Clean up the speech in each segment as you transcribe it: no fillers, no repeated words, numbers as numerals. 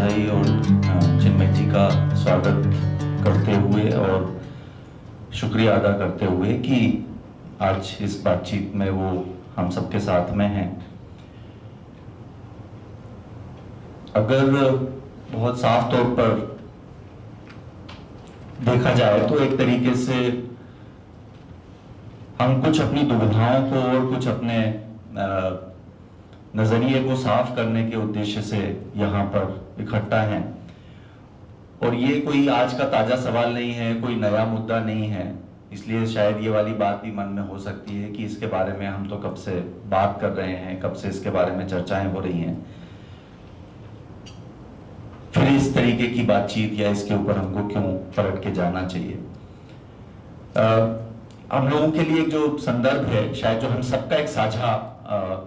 भाई और चिन्मय जी का स्वागत करते हुए और शुक्रिया अदा करते हुए कि आज इस बातचीत में वो हम सबके साथ में हैं। अगर बहुत साफ तौर पर देखा जाए तो एक तरीके से हम कुछ अपनी दुविधाओं को और कुछ अपने नजरिए को साफ करने के उद्देश्य से यहाँ पर इकट्ठा हैं। और ये कोई आज का ताजा सवाल नहीं है, कोई नया मुद्दा नहीं है, इसलिए शायद ये वाली बात भी मन में हो सकती है कि इसके बारे में हम तो कब से बात कर रहे हैं, कब से इसके बारे में चर्चाएं हो रही हैं, फिर इस तरीके की बातचीत या इसके ऊपर हमको क्यों पलट के जाना चाहिए। हम लोगों के लिए जो संदर्भ है, शायद जो हम सबका एक साझा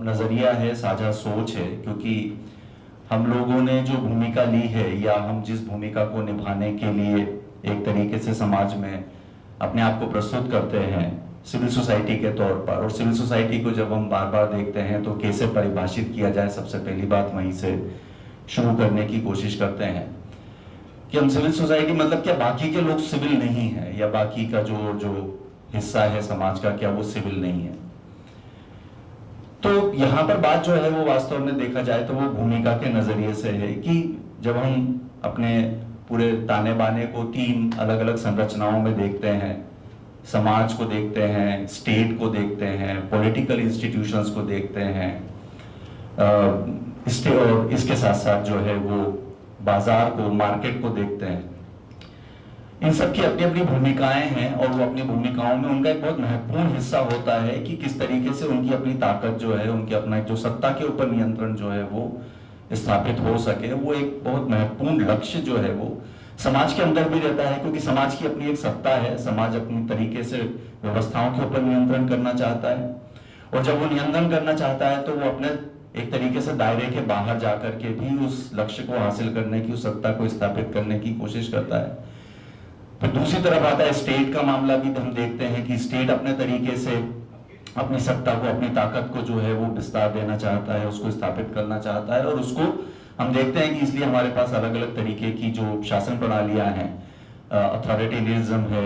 नजरिया है, साझा सोच है, क्योंकि हम लोगों ने जो भूमिका ली है या हम जिस भूमिका को निभाने के लिए एक तरीके से समाज में अपने आप को प्रस्तुत करते हैं सिविल सोसाइटी के तौर पर, और सिविल सोसाइटी को जब हम बार बार देखते हैं तो कैसे परिभाषित किया जाए, सबसे पहली बात वहीं से शुरू करने की कोशिश करते हैं कि हम सिविल सोसाइटी मतलब क्या बाकी के लोग सिविल नहीं है, या बाकी का जो हिस्सा है समाज का क्या वो सिविल नहीं है। तो यहाँ पर बात जो है वो वास्तव में देखा जाए तो वो भूमिका के नजरिए से है कि जब हम अपने पूरे ताने बाने को तीन अलग अलग संरचनाओं में देखते हैं, समाज को देखते हैं, स्टेट को देखते हैं, पॉलिटिकल इंस्टीट्यूशंस को देखते हैं, और इसके साथ साथ जो है वो बाजार को, मार्केट को देखते हैं, इन सब की अपनी अपनी भूमिकाएं हैं और वो अपनी भूमिकाओं में उनका एक बहुत महत्वपूर्ण हिस्सा होता है कि किस तरीके से उनकी अपनी ताकत जो है, उनकी अपना जो सत्ता के ऊपर नियंत्रण जो है वो स्थापित हो सके। वो एक बहुत महत्वपूर्ण लक्ष्य जो है वो समाज के अंदर भी रहता है, क्योंकि समाज की अपनी एक सत्ता है, समाज अपनी तरीके से व्यवस्थाओं के ऊपर नियंत्रण करना चाहता है, और जब वो नियंत्रण करना चाहता है तो वो अपने एक तरीके से दायरे के बाहर जाकर के भी उस लक्ष्य को हासिल करने की, उस सत्ता को स्थापित करने की कोशिश करता है। फिर दूसरी तरफ आता है स्टेट का मामला भी, हम देखते हैं कि स्टेट अपने तरीके से अपनी सत्ता को, अपनी ताकत को जो है वो विस्तार देना चाहता है, उसको स्थापित करना चाहता है, और उसको हम देखते हैं कि इसलिए हमारे पास अलग अलग तरीके की जो शासन प्रणालियां हैं, अथॉरिटेरियनिज्म है,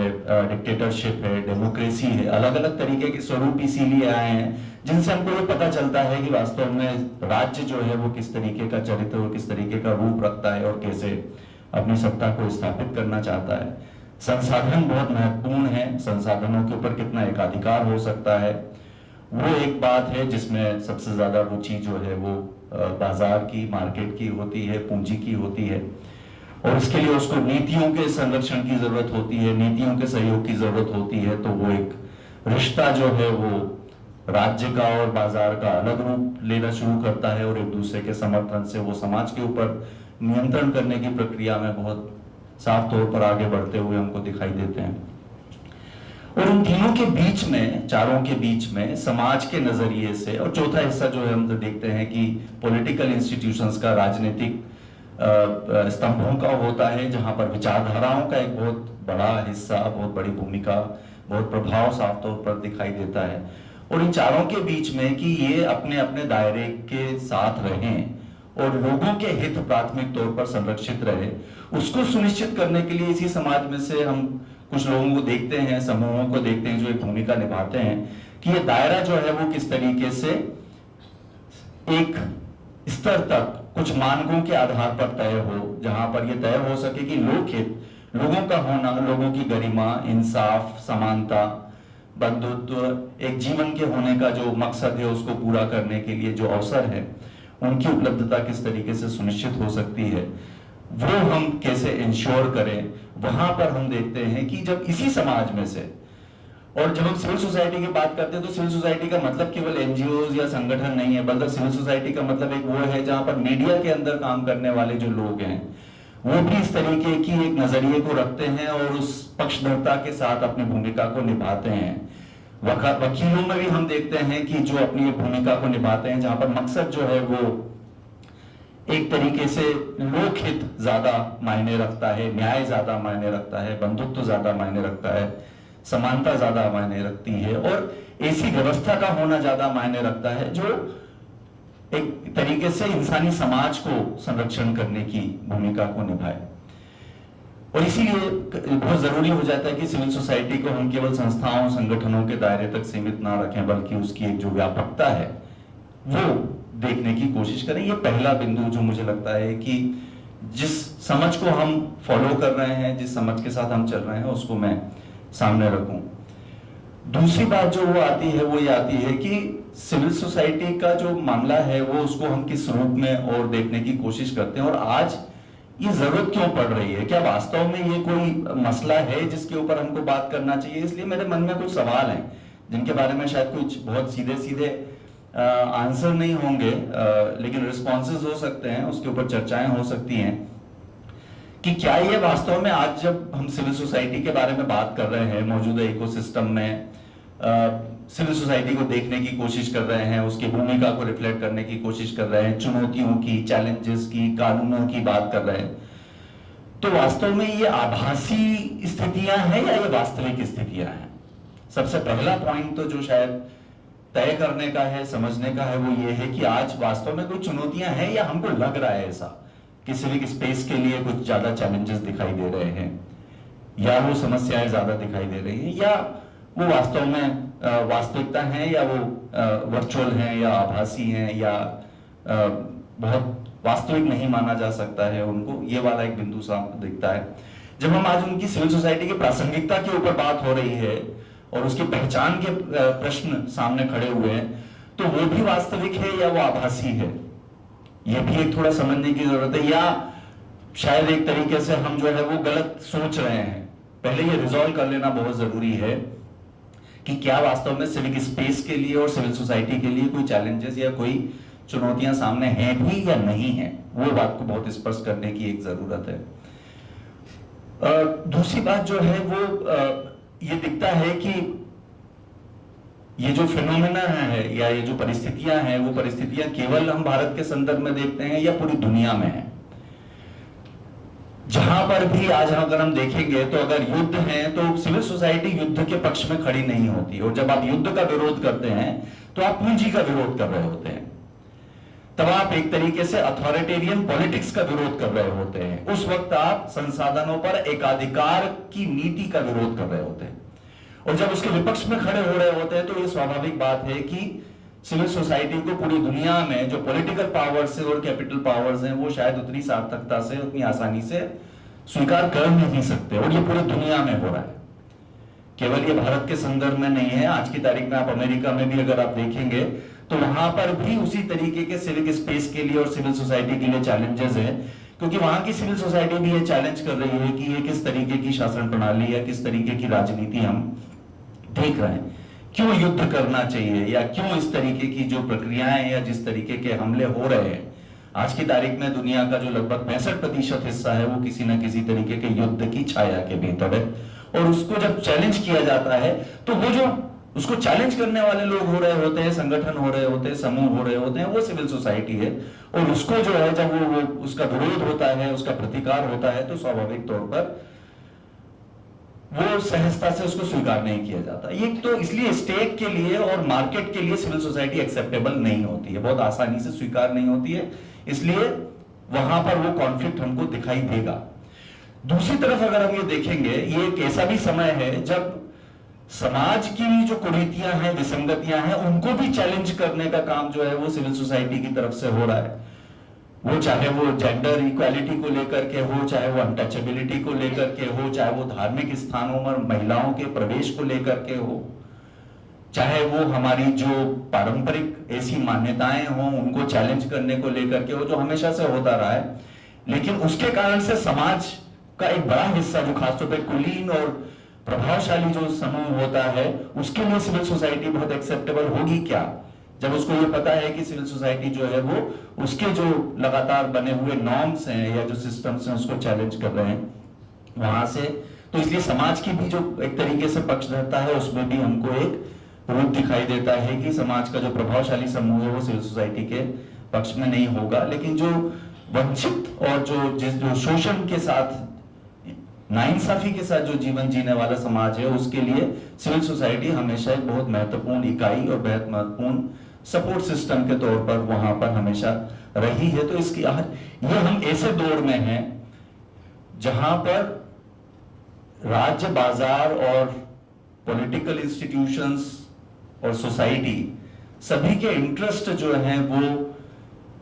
डिक्टेटरशिप है, डेमोक्रेसी है, अलग अलग तरीके के स्वरूप इसीलिए आए हैं जिनसे हमको ये पता चलता है कि वास्तव में राज्य जो है वो किस तरीके का चरित्र और किस तरीके का रूप रखता है और कैसे अपनी सत्ता को स्थापित करना चाहता है। संसाधन बहुत महत्वपूर्ण है, संसाधनों के ऊपर कितना एकाधिकार हो सकता है वो एक बात है जिसमें सबसे ज्यादा रुचि जो है वो बाजार की, मार्केट की होती है, पूंजी की होती है, और इसके लिए उसको नीतियों के संरक्षण की जरूरत होती है, नीतियों के सहयोग की जरूरत होती है। तो वो एक रिश्ता जो है वो राज्य का और बाजार का अलग रूप लेना शुरू करता है, और एक दूसरे के समर्थन से वो समाज के ऊपर नियंत्रण करने की प्रक्रिया में बहुत साफ तौर पर आगे बढ़ते हुए हमको दिखाई देते हैं। और उन तीनों के बीच में, चारों के बीच में समाज के नजरिए से, और चौथा हिस्सा जो है हम तो देखते हैं कि पॉलिटिकल इंस्टीट्यूशंस का, राजनीतिक स्तंभों का होता है, जहां पर विचारधाराओं का एक बहुत बड़ा हिस्सा, बहुत बड़ी भूमिका, बहुत प्रभाव साफ तौर पर दिखाई देता है। और इन चारों के बीच में कि ये अपने अपने दायरे के साथ रहें और लोगों के हित प्राथमिक तौर पर संरक्षित रहे, उसको सुनिश्चित करने के लिए इसी समाज में से हम कुछ लोगों को देखते हैं, समूहों को देखते हैं जो एक भूमिका निभाते हैं कि ये दायरा जो है वो किस तरीके से एक स्तर तक कुछ मानकों के आधार पर तय हो, जहां पर यह तय हो सके कि लोकहित, लोगों का होना, लोगों की गरिमा, इंसाफ, समानता, बंधुत्व, एक जीवन के होने का जो मकसद है उसको पूरा करने के लिए जो अवसर है, उनकी उपलब्धता किस तरीके से सुनिश्चित हो सकती है, वो हम कैसे इंश्योर करें। वहां पर हम देखते हैं कि जब इसी समाज में से, और जब हम सिविल सोसाइटी की बात करते हैं तो सिविल सोसाइटी का मतलब केवल एनजीओ या संगठन नहीं है, बल्कि सिविल सोसाइटी का मतलब एक वो है जहां पर मीडिया के अंदर काम करने वाले जो लोग हैं वो भी इस तरीके की एक नजरिए को रखते हैं और उस पक्षधरता के साथ अपनी भूमिका को निभाते हैं। वकीलों में भी हम देखते हैं कि जो अपनी भूमिका को निभाते हैं, जहां पर मकसद जो है वो एक तरीके से लोकहित ज्यादा मायने रखता है, न्याय ज्यादा मायने रखता है, बंधुत्व ज्यादा मायने रखता है, समानता ज्यादा मायने रखती है, और ऐसी व्यवस्था का होना ज्यादा मायने रखता है जो एक तरीके से इंसानी समाज को संरक्षण करने की भूमिका को निभाए। और इसीलिए बहुत जरूरी हो जाता है कि सिविल सोसाइटी को हम केवल संस्थाओं संगठनों के दायरे तक सीमित ना रखें, बल्कि उसकी एक जो व्यापकता है वो देखने की कोशिश करें। ये पहला बिंदु जो मुझे लगता है कि जिस समझ को हम फॉलो कर रहे हैं, जिस समझ के साथ हम चल रहे हैं, उसको मैं सामने रखूं। दूसरी बात जो वो आती है वो ये आती है कि सिविल सोसाइटी का जो मामला है वो उसको हम किस रूप में और देखने की कोशिश करते हैं, और आज ये जरूरत क्यों पड़ रही है। क्या वास्तव में ये कोई मसला है जिसके ऊपर हमको बात करना चाहिए? इसलिए मेरे मन में कुछ सवाल हैं जिनके बारे में शायद कुछ बहुत सीधे सीधे आंसर नहीं होंगे, लेकिन रिस्पॉन्सेज हो सकते हैं, उसके ऊपर चर्चाएं हो सकती हैं कि क्या ये वास्तव में आज जब हम सिविल सोसाइटी के बारे में बात कर रहे हैं, मौजूदा इकोसिस्टम में सिविल सोसाइटी को देखने की कोशिश कर रहे हैं, उसकी भूमिका को रिफ्लेक्ट करने की कोशिश कर रहे हैं, चुनौतियों की, चैलेंजेस की, कानूनों की बात कर रहे हैं, तो वास्तव में ये आभासी स्थितियां हैं या ये वास्तविक स्थितियां हैं? सबसे पहला पॉइंट तो जो शायद तय करने का है, समझने का है, वो ये है कि आज वास्तव में कोई चुनौतियां हैं या हमको लग रहा है ऐसा कि सिविक स्पेस के लिए कुछ ज्यादा चैलेंजेस दिखाई दे रहे हैं, या वो समस्याएं ज्यादा दिखाई दे रही हैं, या वो वास्तव में वास्तविकता है, या वो वर्चुअल हैं, या आभासी हैं, या बहुत वास्तविक नहीं माना जा सकता है उनको। ये वाला एक बिंदु सामने दिखता है। जब हम आज उनकी सिविल सोसाइटी की प्रासंगिकता के ऊपर बात हो रही है और उसकी पहचान के प्रश्न सामने खड़े हुए हैं, तो वो भी वास्तविक है या वो आभासी है, ये भी एक थोड़ा समझने की जरूरत है। या शायद एक तरीके से हम जो है वो गलत सोच रहे हैं। पहले ये रिजॉल्व कर लेना बहुत जरूरी है कि क्या वास्तव में सिविक स्पेस के लिए और सिविल सोसाइटी के लिए कोई चैलेंजेस या कोई चुनौतियां सामने हैं भी या नहीं है। वो बात को बहुत स्पष्ट करने की एक जरूरत है। दूसरी बात जो है वो ये दिखता है कि ये जो फिनोमेना है या ये जो परिस्थितियां हैं, वो परिस्थितियां केवल हम भारत के संदर्भ में देखते हैं या पूरी दुनिया में है। जहां पर भी आज अगर हम देखेंगे तो अगर युद्ध है तो सिविल सोसाइटी युद्ध के पक्ष में खड़ी नहीं होती, और जब आप युद्ध का विरोध करते हैं तो आप पूंजी का विरोध कर रहे होते हैं, तब आप एक तरीके से अथॉरिटेरियन पॉलिटिक्स का विरोध कर रहे होते हैं। उस वक्त आप संसाधनों पर एकाधिकार की नीति का विरोध कर रहे होते हैं, और जब उसके विपक्ष में खड़े हो रहे होते हैं तो ये स्वाभाविक बात है कि सिविल सोसाइटी को पूरी दुनिया में जो पॉलिटिकल पावर्स और कैपिटल पावर्स हैं वो शायद उतनी सार्थकता से, उतनी आसानी से स्वीकार कर नहीं सकते, और ये पूरी दुनिया में हो रहा है। केवल ये भारत के संदर्भ में नहीं है। आज की तारीख में आप अमेरिका में भी अगर आप देखेंगे तो वहां पर भी उसी तरीके के सिविक स्पेस के लिए और सिविल सोसाइटी के लिए चैलेंजेस हैं, क्योंकि वहां की सिविल सोसाइटी भी ये चैलेंज कर रही है कि ये किस तरीके की शासन प्रणाली या किस तरीके की राजनीति हम देख रहे हैं, क्यों युद्ध करना चाहिए, या क्यों इस तरीके की जो प्रक्रियाएं या जिस तरीके के हमले हो रहे हैं। आज की तारीख में दुनिया का जो लगभग 65% हिस्सा है वो किसी न किसी तरीके के युद्ध की छाया के भीतर है, और उसको जब चैलेंज किया जाता है तो वो जो उसको चैलेंज करने वाले लोग हो रहे होते हैं, संगठन हो रहे होते हैं, समूह हो रहे होते हैं, वो सिविल सोसाइटी है। और उसको जो है जब वो उसका विरोध होता है, उसका प्रतिकार होता है, तो स्वाभाविक तौर पर वो सहजता से उसको स्वीकार नहीं किया जाता। ये तो इसलिए स्टेट के लिए और मार्केट के लिए सिविल सोसाइटी एक्सेप्टेबल नहीं होती है, बहुत आसानी से स्वीकार नहीं होती है, इसलिए वहां पर वो कॉन्फ्लिक्ट हमको दिखाई देगा। दूसरी तरफ अगर हम ये देखेंगे, ये एक ऐसा भी समय है जब समाज की जो कुरीतियां हैं, विसंगतियां हैं, उनको भी चैलेंज करने का काम जो है वो सिविल सोसाइटी की तरफ से हो रहा है। वो चाहे वो जेंडर इक्वालिटी को लेकर के हो, चाहे वो अनटचेबिलिटी को लेकर के हो, चाहे वो धार्मिक स्थानों में महिलाओं के प्रवेश को लेकर के हो, चाहे वो हमारी जो पारंपरिक ऐसी मान्यताएं हों उनको चैलेंज करने को लेकर के हो, जो हमेशा से होता रहा है। लेकिन उसके कारण से समाज का एक बड़ा हिस्सा जो खासतौर पर कुलीन और प्रभावशाली जो समूह होता है, उसके लिए सिविल सोसाइटी बहुत एक्सेप्टेबल होगी क्या, जब उसको ये पता है कि सिविल सोसाइटी जो है वो उसके जो लगातार बने हुए नॉर्म्स हैं या जो सिस्टम्स हैं उसको चैलेंज कर रहे हैं वहां से। तो इसलिए समाज की भी जो एक तरीके से पक्षधरता है उसमें भी हमको एक रूप दिखाई देता है कि समाज का जो प्रभावशाली समूह है वो सिविल सोसाइटी के पक्ष में नहीं होगा, लेकिन जो वंचित और जो शोषण के साथ, नाइंसाफी के साथ जो जीवन जीने वाला समाज है, उसके लिए सिविल सोसाइटी हमेशा एक बहुत महत्वपूर्ण इकाई और बहुत महत्वपूर्ण सपोर्ट सिस्टम के तौर पर वहां पर हमेशा रही है। तो इसकी ये हम ऐसे दौर में हैं जहां पर राज्य, बाजार और पॉलिटिकल इंस्टीट्यूशंस और सोसाइटी सभी के इंटरेस्ट जो हैं वो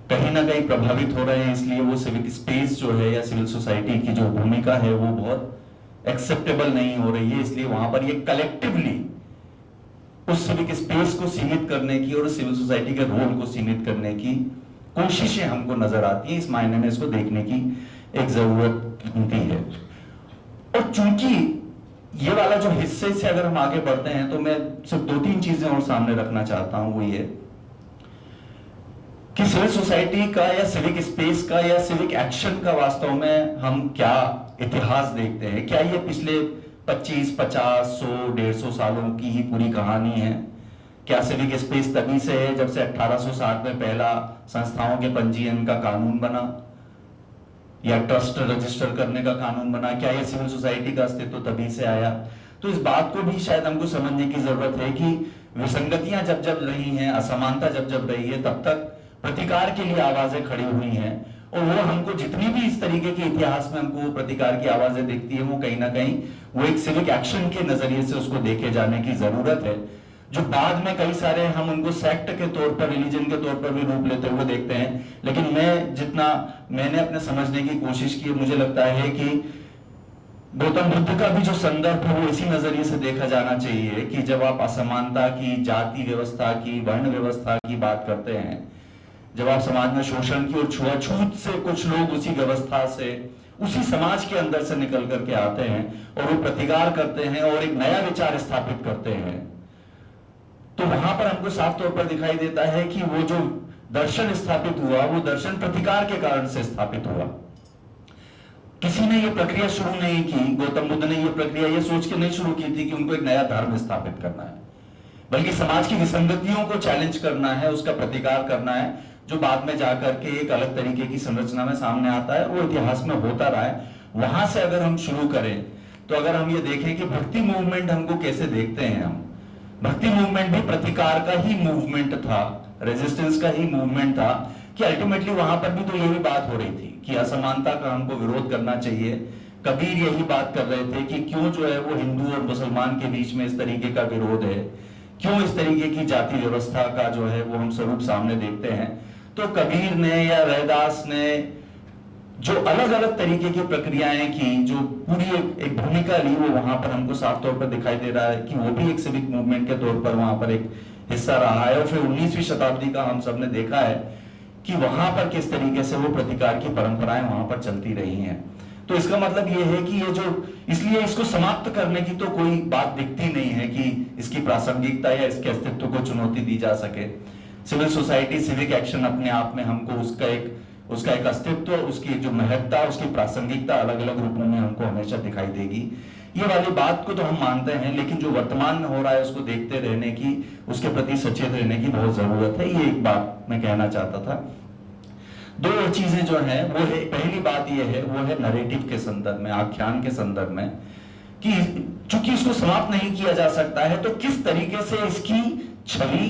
कहीं ना कहीं प्रभावित हो रहे हैं। इसलिए वो सिविक स्पेस जो है या सिविल सोसाइटी की जो भूमिका है वो बहुत एक्सेप्टेबल नहीं हो रही है। इसलिए वहां पर ये कलेक्टिवली उस सिविक स्पेस को सीमित करने की और सिविल सोसाइटी के रोल को सीमित करने की कोशिशें हमको नजर आती हैं। इस मायने में इसको देखने की एक जरूरत बनती है। और चूंकि ये वाला जो हिस्से से अगर हम आगे बढ़ते हैं तो मैं सिर्फ 2-3 चीजें और सामने रखना चाहता हूं। वो ये कि सिविल सोसाइटी का या सिविक स्पेस का या सिविक एक्शन का वास्तव में हम क्या इतिहास देखते हैं। क्या ये पिछले 25, 50, 100, 150 सालों की ही पूरी कहानी है? क्या सिविक स्पेस तभी से है जब से 1860 में पहला संस्थाओं के पंजीयन का कानून बना या ट्रस्ट रजिस्टर करने का कानून बना? क्या ये सिविल सोसाइटी का अस्तित्व तभी से आया? तो इस बात को भी शायद हमको समझने की जरूरत है कि विसंगतियां जब जब रही हैं, असमानता जब जब रही है, तब तक प्रतिकार के लिए आवाजें खड़ी हुई हैं। और वो हमको जितनी भी इस तरीके के इतिहास में हमको प्रतिकार की आवाजें दिखती है वो कहीं ना कहीं वो एक सिविक एक्शन के नजरिए से उसको देखे जाने की जरूरत है, जो बाद में कई सारे हम उनको सेक्ट के तौर पर, रिलीजन के तौर पर भी रूप लेते हुए देखते हैं। लेकिन मैंने अपने समझने की कोशिश की, मुझे लगता है कि गौतम बुद्ध का भी जो संदर्भ है वो इसी नजरिए से देखा जाना चाहिए कि जब आप असमानता की, जाति व्यवस्था की, वर्ण व्यवस्था की बात करते हैं, जब आप समाज में शोषण की और छुआछूत से कुछ लोग उसी व्यवस्था से, उसी समाज के अंदर से निकल करके आते हैं और वो प्रतिकार करते हैं और एक नया विचार स्थापित करते हैं, तो वहां पर हमको साफ तौर पर दिखाई देता है कि वो जो दर्शन स्थापित हुआ वो दर्शन प्रतिकार के कारण से स्थापित हुआ। किसी ने ये प्रक्रिया शुरू नहीं की, गौतम बुद्ध ने ये प्रक्रिया ये सोच के नहीं शुरू की थी कि उनको एक नया धर्म स्थापित करना है, बल्कि समाज की विसंगतियों को चैलेंज करना है, उसका प्रतिकार करना है, जो बाद में जाकर के एक अलग तरीके की संरचना में सामने आता है, वो इतिहास में होता रहा है। वहां से अगर हम शुरू करें तो अगर हम ये देखें कि भक्ति मूवमेंट हमको कैसे देखते हैं, हम भक्ति मूवमेंट भी प्रतिकार का ही मूवमेंट था, रेजिस्टेंस का ही मूवमेंट था, कि अल्टीमेटली वहां पर भी तो यही बात हो रही थी कि असमानता का हमको विरोध करना चाहिए। कबीर यही बात कर रहे थे कि क्यों जो है वो हिंदू और मुसलमान के बीच में इस तरीके का विरोध है, क्यों इस तरीके की जाति व्यवस्था का जो है वो हम स्वरूप सामने देखते हैं। तो कबीर ने या रैदास ने जो अलग अलग तरीके की प्रक्रियाएं की, जो पूरी एक भूमिका ली, वो वहां पर हमको साफ तौर पर दिखाई दे रहा है कि वो भी एक सिविक मूवमेंट के तौर पर वहां पर एक हिस्सा रहा है। और फिर 19वीं शताब्दी का हम सबने देखा है कि वहां पर किस तरीके से वो प्रतिकार की परंपराएं वहां पर चलती रही हैं। तो इसका मतलब ये है कि ये जो, इसलिए इसको समाप्त करने की तो कोई बात दिखती नहीं है कि इसकी प्रासंगिकता या इसके अस्तित्व को चुनौती दी जा सके। सिविल सोसाइटी, सिविक एक्शन अपने आप में हमको उसका एक अस्तित्व, उसकी जो महत्ता, उसकी प्रासंगिकता अलग अलग रूपों में हमको हमेशा दिखाई देगी। ये वाली बात को तो हम मानते हैं, लेकिन जो वर्तमान में हो रहा है उसको देखते रहने की, उसके प्रति सचेत रहने की बहुत जरूरत है। ये एक बात मैं कहना चाहता था। 2 चीजें जो है वो है, पहली बात ये है वो है नरेटिव के संदर्भ में, आख्यान के संदर्भ में, कि चूंकि इसको समाप्त नहीं किया जा सकता है तो किस तरीके से इसकी छवि,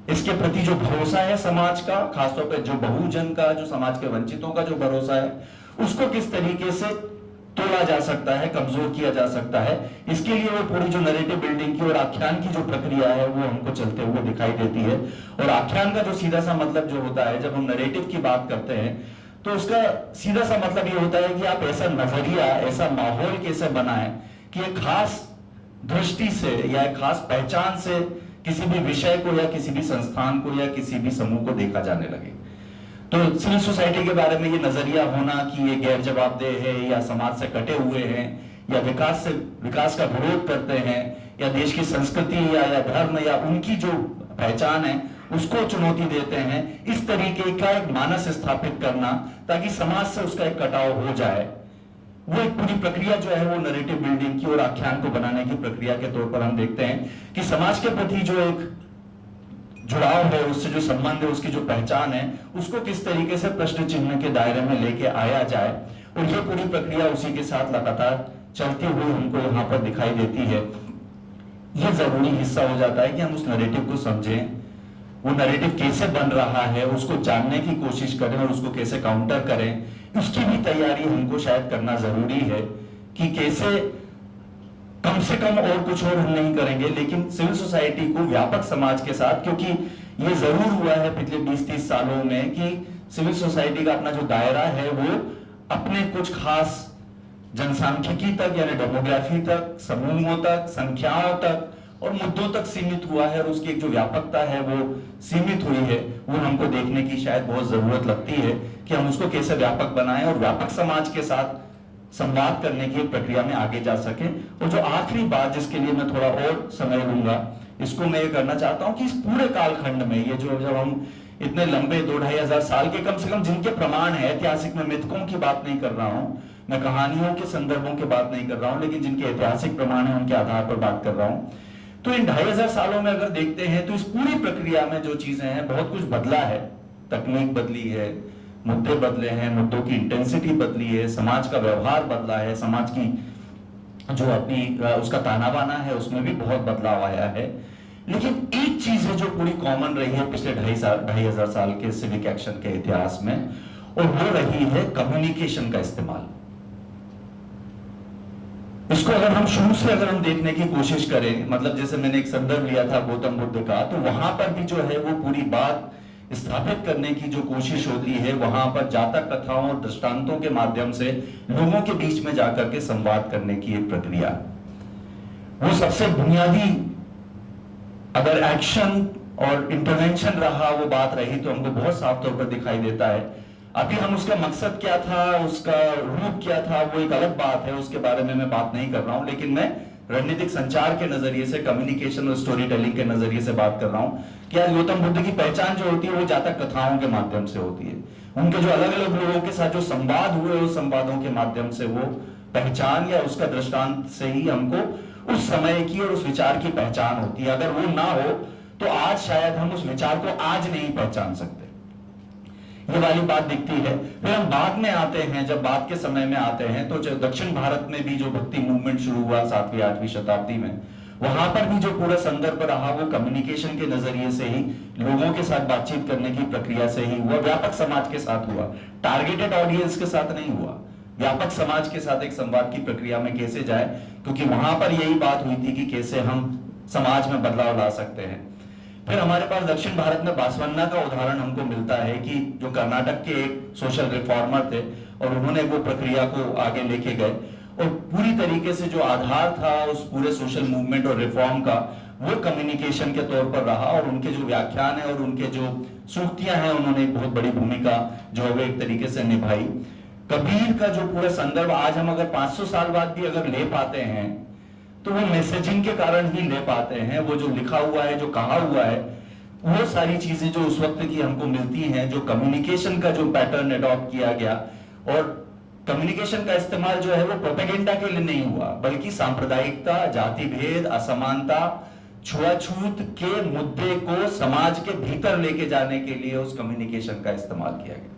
इसके प्रति जो भरोसा है समाज का, खासतौर पर जो बहुजन का, जो समाज के वंचितों का जो भरोसा है, उसको किस तरीके से तोड़ा जा सकता है, कमजोर किया जा सकता है। इसके लिए वो पूरी जो नैरेटिव बिल्डिंग की और आख्यान की जो प्रक्रिया है वो हमको चलते हुए दिखाई देती है। और आख्यान का जो सीधा सा मतलब जो होता है, जब हम नैरेटिव की बात करते हैं तो उसका सीधा सा मतलब ये होता है कि आप ऐसा नजरिया, ऐसा माहौल कैसे बनाएं कि एक खास दृष्टि से या एक खास पहचान से किसी भी विषय को या किसी भी संस्थान को या किसी भी समूह को देखा जाने लगे। तो सिविल सोसाइटी के बारे में ये नजरिया होना कि ये गैर जवाबदेह है या समाज से कटे हुए हैं या विकास का विरोध करते हैं या देश की संस्कृति या धर्म या उनकी जो पहचान है उसको चुनौती देते हैं, इस तरीके का एक मानस स्थापित करना ताकि समाज से उसका एक कटाव हो जाए, वो एक पूरी प्रक्रिया जो है वो नैरेटिव बिल्डिंग की और आख्यान को बनाने की प्रक्रिया के तौर पर हम देखते हैं कि समाज के प्रति जो एक जुड़ाव है, उससे जो संबंध है, उसकी जो पहचान है, उसको किस तरीके से प्रश्न चिन्ह के दायरे में लेके आया जाए। और ये पूरी प्रक्रिया उसी के साथ लगातार चलती हुई हमको यहाँ पर दिखाई देती है। ये जरूरी हिस्सा हो जाता है कि हम उस नैरेटिव को समझें, वो नैरेटिव कैसे बन रहा है उसको जानने की कोशिश करें और उसको कैसे काउंटर करें। उसकी भी तैयारी हमको शायद करना जरूरी है कि कैसे, कम से कम और कुछ और हम नहीं करेंगे, लेकिन सिविल सोसाइटी को व्यापक समाज के साथ, क्योंकि ये जरूर हुआ है पिछले 20-30 सालों में कि सिविल सोसाइटी का अपना जो दायरा है वो अपने कुछ खास जनसांख्यिकी तक यानी डेमोग्राफी तक, समूहों तक, संख्याओं तक और मुद्दों तक सीमित हुआ है, और उसकी एक जो व्यापकता है वो सीमित हुई है। वो हमको देखने की शायद बहुत जरूरत लगती है कि हम उसको कैसे व्यापक बनाएं और व्यापक समाज के साथ संवाद करने की प्रक्रिया में आगे जा सके। और जो आखिरी बात जिसके लिए मैं थोड़ा और समय लूंगा, इसको मैं ये करना चाहता हूं कि इस पूरे कालखंड में ये जो जब हम इतने लंबे 2-2,500 साल के कम से कम जिनके प्रमाण है, ऐतिहासिक में मिथकों की बात नहीं कर रहा हूं, मैं कहानियों के संदर्भों की बात नहीं कर रहा हूं, लेकिन जिनके ऐतिहासिक प्रमाण है उनके आधार पर बात कर रहा हूं। तो इन 2,500 सालों में अगर देखते हैं तो इस पूरी प्रक्रिया में जो चीजें हैं बहुत कुछ बदला है। तकनीक बदली है, मुद्दे बदले हैं, मुद्दों की इंटेंसिटी बदली है, समाज का व्यवहार बदला है, समाज की जो अपनी उसका ताना बाना है उसमें भी बहुत बदलाव आया है। लेकिन एक चीज है जो पूरी कॉमन रही है पिछले 2,500 साल के सिविक एक्शन के इतिहास में, और वो रही है कम्युनिकेशन का इस्तेमाल। इसको अगर हम शुरू से अगर हम देखने की कोशिश करें, मतलब जैसे मैंने एक संदर्भ लिया था गौतम बुद्ध का, तो वहां पर भी जो है वो पूरी बात स्थापित करने की जो कोशिश होती है, वहां पर जातक कथाओं और दृष्टांतों के माध्यम से लोगों के बीच में जाकर के संवाद करने की एक प्रक्रिया, वो सबसे बुनियादी अगर एक्शन और इंटरवेंशन रहा, वो बात रही तो हमको बहुत साफ तौर पर दिखाई देता है। अभी हम उसका मकसद क्या था, उसका रूप क्या था, वो एक अलग बात है, उसके बारे में मैं बात नहीं कर रहा हूं, लेकिन मैं रणनीतिक संचार के नजरिए से, कम्युनिकेशन और स्टोरी टेलिंग के नजरिए से बात कर रहा हूं कि आज गौतम बुद्ध की पहचान जो होती है वो जातक कथाओं के माध्यम से होती है। उनके जो अलग अलग लोगों के साथ जो संवाद हुए, उस संवादों के माध्यम से वो पहचान या उसका दृष्टांत से ही हमको उस समय की और उस विचार की पहचान होती है। अगर वो ना हो तो आज शायद हम उस विचार को आज नहीं पहचान सकते, ये वाली बात दिखती है। फिर हम बाद में आते हैं, जब बाद के समय में आते हैं, तो दक्षिण भारत में भी जो भक्ति मूवमेंट शुरू हुआ 7वीं-8वीं शताब्दी में, वहां पर भी जो पूरा संदर्भ रहा वो कम्युनिकेशन के नजरिए से ही, लोगों के साथ बातचीत करने की प्रक्रिया से ही हुआ, व्यापक समाज के साथ हुआ, टारगेटेड ऑडियंस के साथ नहीं हुआ, व्यापक समाज के साथ एक संवाद की प्रक्रिया में कैसे जाए, क्योंकि वहां पर यही बात हुई थी कि कैसे हम समाज में बदलाव ला सकते हैं। फिर हमारे पास दक्षिण भारत में बासवन्ना का उदाहरण हमको मिलता है कि जो कर्नाटक के एक सोशल रिफॉर्मर थे और उन्होंने वो प्रक्रिया को आगे लेके गए, और पूरी तरीके से जो आधार था उस पूरे सोशल मूवमेंट और रिफॉर्म का, वो कम्युनिकेशन के तौर पर रहा, और उनके जो व्याख्यान है और उनके जो सूक्तियां हैं, उन्होंने एक बहुत बड़ी भूमिका जो है एक तरीके से निभाई। कबीर का जो पूरा संदर्भ आज हम अगर 500 साल बाद भी अगर ले पाते हैं तो वो मैसेजिंग के कारण ही ले पाते हैं। वो जो लिखा हुआ है, जो कहा हुआ है, वो सारी चीजें जो उस वक्त की हमको मिलती हैं, जो कम्युनिकेशन का जो पैटर्न अडॉप्ट किया गया, और कम्युनिकेशन का इस्तेमाल जो है वो प्रोपेगेंडा के लिए नहीं हुआ, बल्कि सांप्रदायिकता, जाति भेद, असमानता, छुआछूत के मुद्दे को समाज के भीतर लेके जाने के लिए उस कम्युनिकेशन का इस्तेमाल किया गया।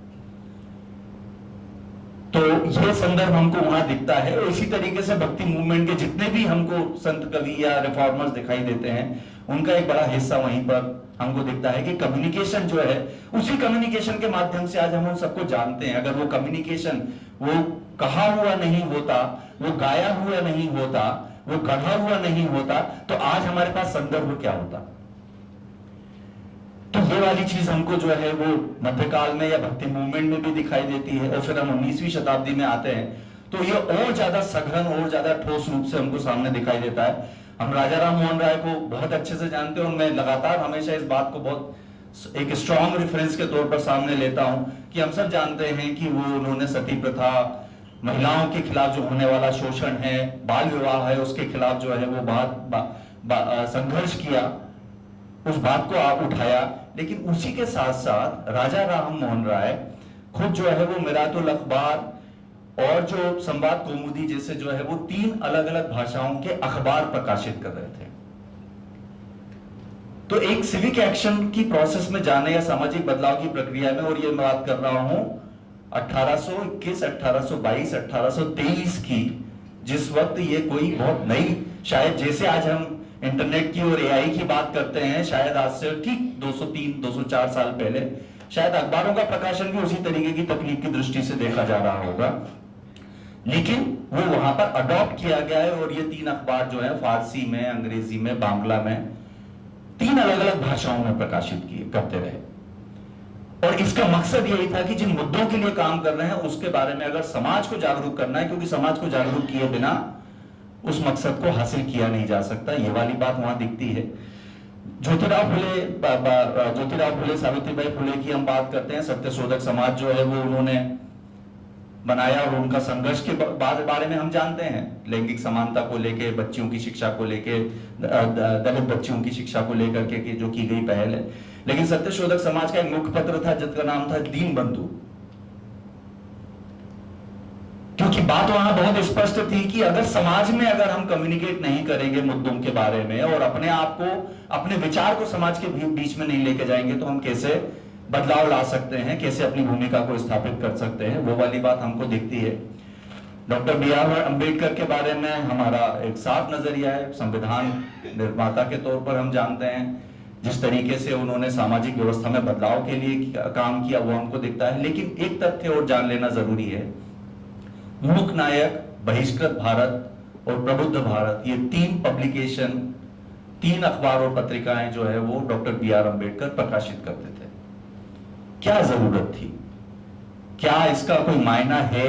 तो यह संदर्भ हमको वहां दिखता है, और इसी तरीके से भक्ति मूवमेंट के जितने भी हमको संत कवि या रिफॉर्मर्स दिखाई देते हैं, उनका एक बड़ा हिस्सा वहीं पर हमको दिखता है कि कम्युनिकेशन जो है, उसी कम्युनिकेशन के माध्यम से आज हम उन सबको जानते हैं। अगर वो कम्युनिकेशन वो कहा हुआ नहीं होता, वो गाया हुआ नहीं होता, वो गढ़ा हुआ नहीं होता, तो आज हमारे पास संदर्भ क्या होता। तो ये वाली चीज हमको जो है वो मध्यकाल में या भक्ति मूवमेंट में भी दिखाई देती है, और फिर हम 19वीं शताब्दी में आते हैं तो ये और ज्यादा सघन और ज्यादा ठोस रूप से हमको सामने दिखाई देता है। हम राजा राम मोहन राय को बहुत अच्छे से जानते हैं, और मैं लगातार हमेशा इस बात को बहुत एक स्ट्रॉन्ग रेफरेंस के तौर पर सामने लेता हूं कि हम सब जानते हैं कि वो उन्होंने सती प्रथा, महिलाओं के खिलाफ जो होने वाला शोषण है, बाल विवाह है, उसके खिलाफ जो है वो बहुत संघर्ष किया, उस बात को आप उठाया। लेकिन उसी के साथ साथ राजा राम मोहन राय खुद जो है वो मिरातुल अखबार और जो संवाद कौमुदी जैसे जो है वो 3 अलग अलग भाषाओं के अखबार प्रकाशित कर रहे थे। तो एक सिविक एक्शन की प्रोसेस में जाने या सामाजिक बदलाव की प्रक्रिया में, और ये मैं बात कर रहा हूं 1821, 1822, 1823 की, जिस वक्त ये कोई बहुत नई, शायद जैसे आज हम इंटरनेट की और एआई की बात करते हैं, शायद आज से ठीक 203-204 साल पहले शायद अखबारों का प्रकाशन भी उसी तरीके की तकनीक की दृष्टि से देखा जा रहा होगा, लेकिन वो वहां पर अडॉप्ट किया गया है। और ये 3 अखबार जो है फारसी में, अंग्रेजी में, बांग्ला में, 3 अलग अलग भाषाओं में प्रकाशित किए करते रहे। और इसका मकसद यही था कि जिन मुद्दों के लिए काम कर रहे हैं उसके बारे में अगर समाज को जागरूक करना है, क्योंकि समाज को जागरूक किए बिना उस मकसद को हासिल किया नहीं जा सकता, ये वाली बात वहां दिखती है। ज्योतिराव फुले, सावित्रीबाई फुले की हम बात करते हैं, सत्यशोधक समाज जो है वो उन्होंने बनाया और उनका संघर्ष के बारे में हम जानते हैं, लैंगिक समानता को लेके, बच्चियों की शिक्षा को लेके, दलित बच्चियों की शिक्षा को लेकर के जो की गई पहल है। लेकिन सत्यशोधक समाज का एक मुख्य पत्र था जिसका नाम था दीनबंधु, क्योंकि बात वहां बहुत स्पष्ट थी कि अगर समाज में अगर हम कम्युनिकेट नहीं करेंगे मुद्दों के बारे में और अपने आप को, अपने विचार को समाज के बीच में नहीं लेके जाएंगे तो हम कैसे बदलाव ला सकते हैं, कैसे अपनी भूमिका को स्थापित कर सकते हैं, वो वाली बात हमको दिखती है। Doctor B R. अम्बेडकर के बारे में हमारा एक साफ नजरिया है, संविधान निर्माता के तौर पर हम जानते हैं जिस तरीके से उन्होंने सामाजिक व्यवस्था में बदलाव के लिए काम किया वो हमको दिखता है। लेकिन एक तथ्य और जान लेना जरूरी है, मूक नायक, बहिष्कृत भारत और प्रबुद्ध भारत, ये 3 पब्लिकेशन, 3 अखबार और पत्रिकाएं जो है वो डॉक्टर बी.आर. अम्बेडकर प्रकाशित करते थे। क्या जरूरत थी? क्या इसका कोई मायना है?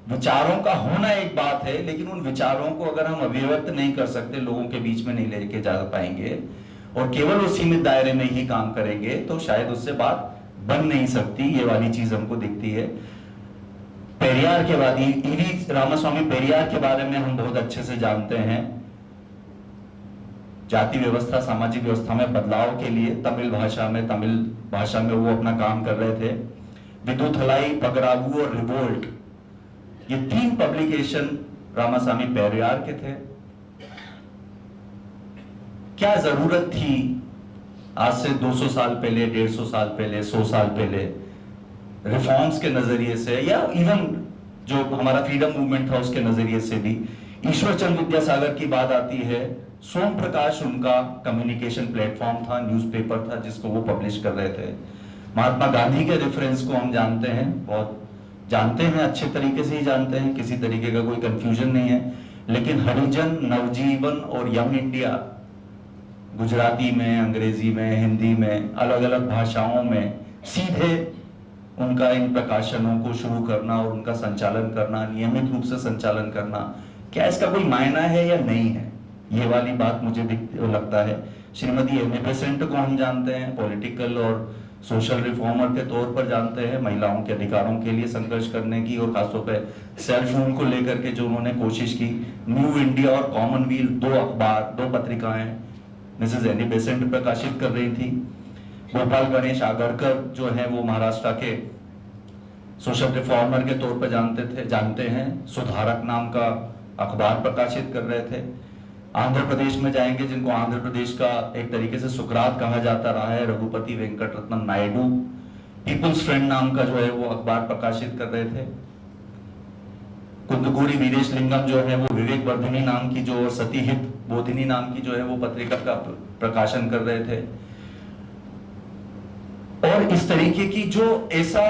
विचारों का होना एक बात है, लेकिन उन विचारों को अगर हम अभिव्यक्त नहीं कर सकते, लोगों के बीच में नहीं लेके जा पाएंगे और केवल उस सीमित दायरे में ही काम करेंगे तो शायद उससे बात बन नहीं सकती। ये वाली चीज हमको दिखती है। पेरियार के बाद ईवी रामास्वामी पेरियार के बारे में हम बहुत अच्छे से जानते हैं। जाति व्यवस्था, सामाजिक व्यवस्था में बदलाव के लिए तमिल भाषा में वो अपना काम कर रहे थे। विदुथलाई, पगरागु और रिवोल्ट, ये 3 पब्लिकेशन रामास्वामी पेरियार के थे। क्या जरूरत थी आज से 200 साल पहले, 150 साल पहले, 100 साल पहले रिफॉर्म्स के नजरिए से, या इवन जो हमारा फ्रीडम मूवमेंट था उसके नजरिए से भी? ईश्वर चंद्र विद्यासागर की बात आती है, सोम प्रकाश उनका कम्युनिकेशन प्लेटफॉर्म था, न्यूज़पेपर था जिसको वो पब्लिश कर रहे थे। महात्मा गांधी के रेफरेंस को हम जानते हैं, बहुत जानते हैं, अच्छे तरीके से ही जानते हैं, किसी तरीके का कोई कंफ्यूजन नहीं है। लेकिन हरिजन, नवजीवन और यंग इंडिया, गुजराती में, अंग्रेजी में, हिंदी में, अलग अलग भाषाओं में सीधे उनका इन प्रकाशनों को शुरू करना और उनका संचालन करना, नियमित रूप से संचालन करना, क्या इसका कोई मायना है या नहीं है? ये वाली बात मुझे लगता है। श्रीमती एम.ए. बेसेंट को हम जानते हैं, पॉलिटिकल और सोशल रिफॉर्मर के तौर पर जानते हैं, महिलाओं के अधिकारों के लिए संघर्ष करने की और खासतौर पे सेल्फ रूल को लेकर के जो उन्होंने कोशिश की। न्यू इंडिया और कॉमनवेल्थ, 2 अखबार, 2 पत्रिकाएं मिसेस एनी बेसेंट प्रकाशित कर रही थी। गोपाल गणेश आगरकर जो है वो महाराष्ट्र के सोशल रिफॉर्मर के तौर पर जानते हैं, सुधारक नाम का अखबार प्रकाशित कर रहे थे। आंध्र प्रदेश में जाएंगे, जिनको आंध्र प्रदेश का एक तरीके से सुकरात कहा जाता रहा है, रघुपति वेंकट रत्नम नायडू, पीपुल्स फ्रेंड नाम का जो है वो अखबार प्रकाशित कर रहे थे। कुंदगुरी वीरेश लिंगम जो है वो विवेक वर्धिनी नाम की जो, सती हित बोधिनी नाम की जो है वो पत्रिका का प्रकाशन कर रहे थे। और इस तरीके की जो ऐसा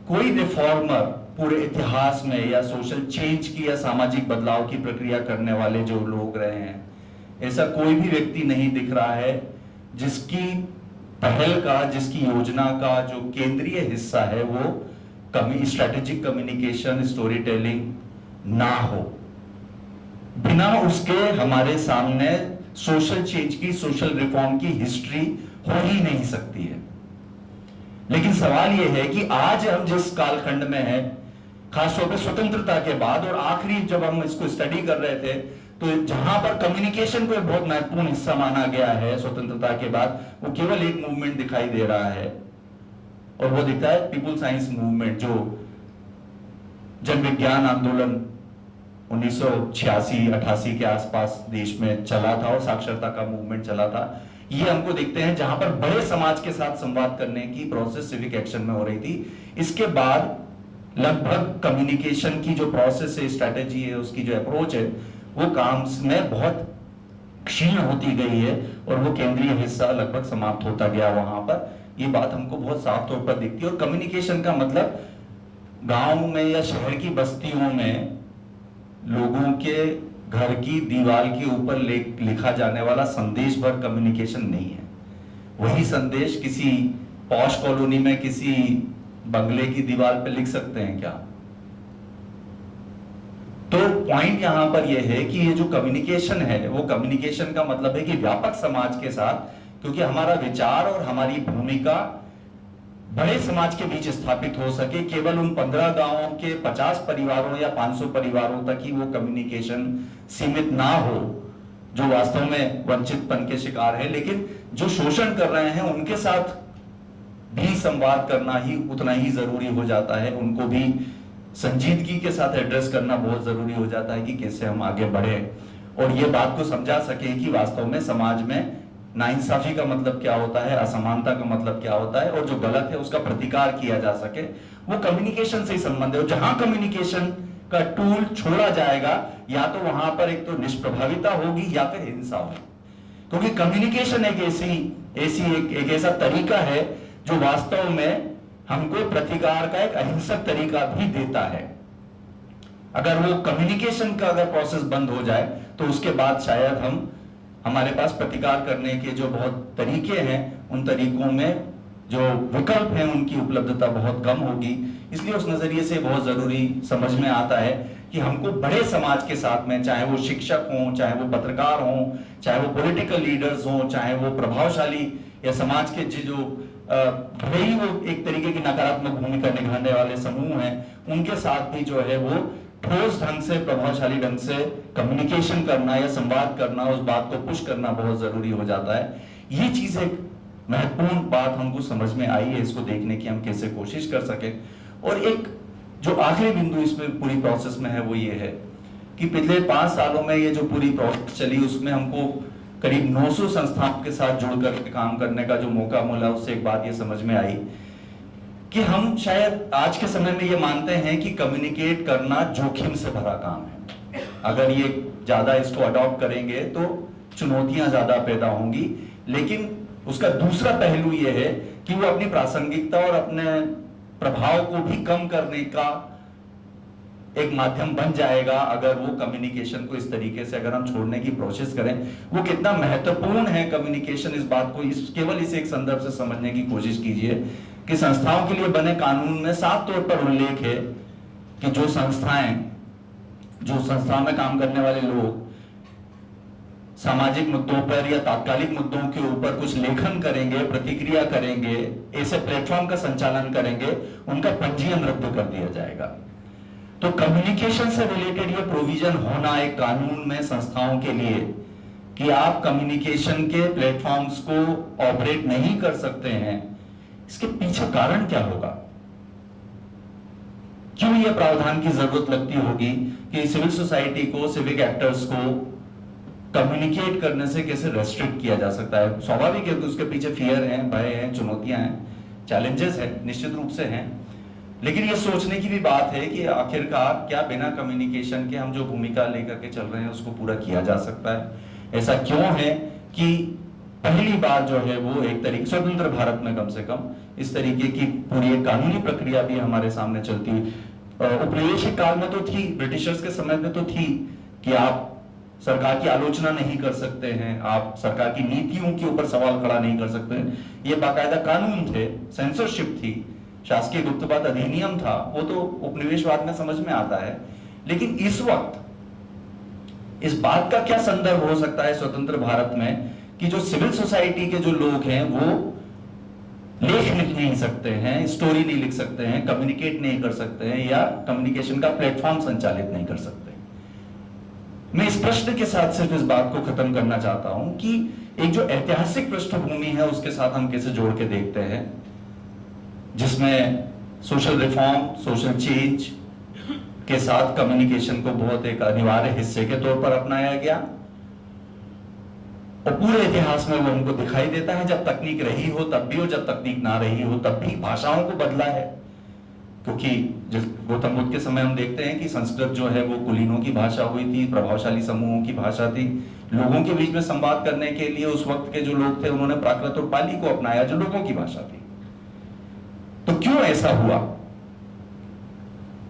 कोई रिफॉर्मर पूरे इतिहास में, या सोशल चेंज की या सामाजिक बदलाव की प्रक्रिया करने वाले जो लोग रहे हैं, ऐसा कोई भी व्यक्ति नहीं दिख रहा है जिसकी पहल का, जिसकी योजना का जो केंद्रीय हिस्सा है वो स्ट्रेटेजिक कम्युनिकेशन, स्टोरी टेलिंग ना हो। बिना उसके हमारे सामने सोशल चेंज की, सोशल रिफॉर्म की हिस्ट्री हो ही नहीं सकती है। लेकिन सवाल यह है कि आज हम जिस कालखंड में हैं, खासतौर पर स्वतंत्रता के बाद, और आखिरी जब हम इसको स्टडी कर रहे थे, तो जहां पर कम्युनिकेशन को एक बहुत महत्वपूर्ण हिस्सा माना गया है स्वतंत्रता के बाद, वो केवल एक मूवमेंट दिखाई दे रहा है, और वो दिखता है पीपुल साइंस मूवमेंट, जो जन विज्ञान आंदोलन 1986-88 के आसपास देश में चला था और साक्षरता का मूवमेंट चला था। ये हमको देखते हैं जहां पर बड़े समाज के साथ संवाद करने की प्रोसेस सिविक एक्शन में हो रही थी। इसके बाद लगभग कम्युनिकेशन की जो प्रोसेस है, स्ट्रेटेजी है, उसकी जो अप्रोच है, वो काम में बहुत क्षीण होती गई है और वो केंद्रीय हिस्सा लगभग समाप्त होता गया वहां पर। ये बात हमको बहुत साफ तौर पर दिखती है। और कम्युनिकेशन का मतलब गांव में या शहर की बस्तियों में लोगों के घर की दीवार के ऊपर लिखा जाने वाला संदेश भर कम्युनिकेशन नहीं है। वही संदेश किसी पॉश कॉलोनी में किसी बंगले की दीवार पर लिख सकते हैं क्या? तो पॉइंट यहां पर यह है कि ये जो कम्युनिकेशन है, वो कम्युनिकेशन का मतलब है कि व्यापक समाज के साथ, क्योंकि हमारा विचार और हमारी भूमिका बड़े समाज के बीच स्थापित हो सके, केवल उन 15 गांवों के 50 परिवारों या 500 परिवारों तक ही वो कम्युनिकेशन सीमित ना हो जो वास्तव में वंचितपन के शिकार है, लेकिन जो शोषण कर रहे हैं उनके साथ भी संवाद करना ही उतना ही जरूरी हो जाता है। उनको भी संजीदगी के साथ एड्रेस करना बहुत जरूरी हो जाता है कि कैसे हम आगे बढ़े और ये बात को समझा सके कि वास्तव में समाज में नाइंसाफी का मतलब क्या होता है, असमानता का मतलब क्या होता है, और जो गलत है उसका प्रतिकार किया जा सके। वो कम्युनिकेशन से ही संबंध है। और जहां कम्युनिकेशन का टूल छोड़ा जाएगा, या तो वहां पर एक तो निष्प्रभाविता होगी या फिर हिंसा होगी, क्योंकि कम्युनिकेशन एक एक ऐसा तरीका है जो वास्तव में हमको प्रतिकार का एक अहिंसक तरीका भी देता है। अगर वो कम्युनिकेशन का अगर प्रोसेस बंद हो जाए तो उसके बाद शायद हमारे पास प्रतिकार करने के जो बहुत तरीके हैं, उन तरीकों में जो विकल्प हैं उनकी उपलब्धता बहुत कम होगी। इसलिए उस नजरिए से बहुत जरूरी समझ में आता है कि हमको बड़े समाज के साथ में, चाहे वो शिक्षक हों, चाहे वो पत्रकार हों, चाहे वो पॉलिटिकल लीडर्स हों, चाहे वो प्रभावशाली या समाज के जो भले ही वो एक तरीके की नकारात्मक भूमिका निभाने वाले समूह हैं, उनके साथ भी जो है वो ठोस ढंग से, प्रभावशाली ढंग से कम्युनिकेशन करना या संवाद करना, उस बात को पुश करना बहुत जरूरी हो जाता है। ये चीज एक महत्वपूर्ण बात हमको समझ में आई है, इसको देखने की हम कैसे कोशिश कर सके। और एक जो आखिरी बिंदु इसमें पूरी प्रोसेस में है वो ये है कि पिछले 5 सालों में ये जो पूरी प्रोसेस चली, उसमें हमको करीब 900 संस्थाओं के साथ जुड़कर काम करने का जो मौका मिला, उससे एक बात ये समझ में आई कि हम शायद आज के समय में ये मानते हैं कि कम्युनिकेट करना जोखिम से भरा काम है। अगर ये ज्यादा इसको अडॉप्ट करेंगे तो चुनौतियां ज्यादा पैदा होंगी, लेकिन उसका दूसरा पहलू ये है कि वो अपनी प्रासंगिकता और अपने प्रभाव को भी कम करने का एक माध्यम बन जाएगा अगर वो कम्युनिकेशन को इस तरीके से अगर हम छोड़ने की कोशिश करें। वो कितना महत्वपूर्ण है कम्युनिकेशन, इस बात को केवल इस एक संदर्भ से समझने की कोशिश कीजिए कि संस्थाओं के लिए बने कानून में साफ तौर पर उल्लेख है कि जो संस्था में काम करने वाले लोग सामाजिक मुद्दों पर या तात्कालिक मुद्दों के ऊपर कुछ लेखन करेंगे, प्रतिक्रिया करेंगे, ऐसे प्लेटफॉर्म का संचालन करेंगे, उनका पंजीयन रद्द कर दिया जाएगा। तो कम्युनिकेशन से रिलेटेड ये प्रोविजन होना एक कानून में संस्थाओं के लिए कि आप कम्युनिकेशन के प्लेटफॉर्म्स को ऑपरेट नहीं कर सकते हैं, इसके पीछे कारण क्या होगा? क्यों ये प्रावधान की जरूरत लगती होगी कि सिविल सोसाइटी को, सिविक एक्टर्स को कम्युनिकेट करने से कैसे रेस्ट्रिक्ट किया जा सकता है? स्वाभाविक है कि उसके पीछे फियर है, भय है, चुनौतियां हैं, चैलेंजेस है, निश्चित रूप से हैं। लेकिन ये सोचने की भी बात है कि आखिरकार क्या बिना कम्युनिकेशन के हम जो भूमिका लेकर के चल रहे हैं उसको पूरा किया जा सकता है? ऐसा क्यों है कि पहली बार जो है वो एक तरीके स्वतंत्र भारत में कम से कम इस तरीके की पूरी एक कानूनी प्रक्रिया भी हमारे सामने चलती हुई औपनिवेशिक काल में तो थी, ब्रिटिशर्स के समय में तो थी कि आप सरकार की आलोचना नहीं कर सकते हैं, आप सरकार की नीतियों के ऊपर सवाल खड़ा नहीं कर सकते हैं। ये बाकायदा कानून थे, सेंसरशिप थी, शासकीय गुप्तवाद अधिनियम था, वो तो उपनिवेशवाद में समझ में आता है। लेकिन इस वक्त इस बात का क्या संदर्भ हो सकता है स्वतंत्र भारत में कि जो सिविल सोसाइटी के जो लोग हैं वो लेख लिख नहीं सकते हैं, स्टोरी नहीं लिख सकते हैं, कम्युनिकेट नहीं कर सकते हैं या कम्युनिकेशन का प्लेटफॉर्म संचालित नहीं कर सकते। मैं इस प्रश्न के साथ सिर्फ इस बात को खत्म करना चाहता हूं कि एक जो ऐतिहासिक पृष्ठभूमि है उसके साथ हम कैसे जोड़ के देखते हैं, जिसमें सोशल रिफॉर्म, सोशल चेंज के साथ कम्युनिकेशन को बहुत एक अनिवार्य हिस्से के तौर पर अपनाया गया और पूरे इतिहास में वो हमको दिखाई देता है। जब तकनीक रही हो तब भी हो, जब तकनीक ना रही हो तब भी भाषाओं को बदला है, क्योंकि जिस गौतम बुद्ध के समय हम देखते हैं कि संस्कृत जो है वो कुलीनों की भाषा हुई थी, प्रभावशाली समूहों की भाषा थी। लोगों के बीच में संवाद करने के लिए उस वक्त के जो लोग थे उन्होंने प्राकृत और पाली को अपनाया जो लोगों की भाषा थी। तो क्यों ऐसा हुआ?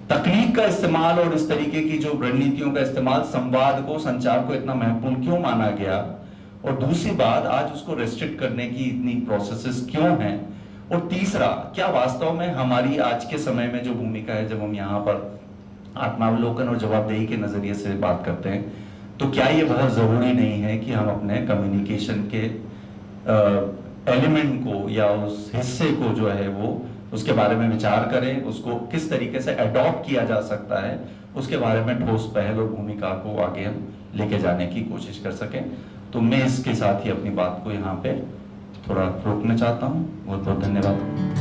तकनीक का इस्तेमाल और इस तरीके की जो रणनीतियों का इस्तेमाल संवाद को, संचार को इतना महत्वपूर्ण क्यों माना गया? और दूसरी बात, आज उसको रेस्ट्रिक्ट करने की इतनी प्रोसेसेस क्यों हैं? और तीसरा, क्या वास्तव में हमारी आज के समय में जो भूमिका है, जब हम यहाँ पर आत्मावलोकन और जवाबदेही के नजरिए से बात करते हैं, तो क्या ये बहुत जरूरी नहीं है कि हम अपने कम्युनिकेशन के एलिमेंट को या उस हिस्से को जो है वो उसके बारे में विचार करें, उसको किस तरीके से अडॉप्ट किया जा सकता है, उसके बारे में ठोस पहल और भूमिका को आगे हम लेके जाने की कोशिश कर सकें। तो मैं इसके साथ ही अपनी बात को यहाँ पे थोड़ा रोकना चाहता हूँ। बहुत बहुत धन्यवाद।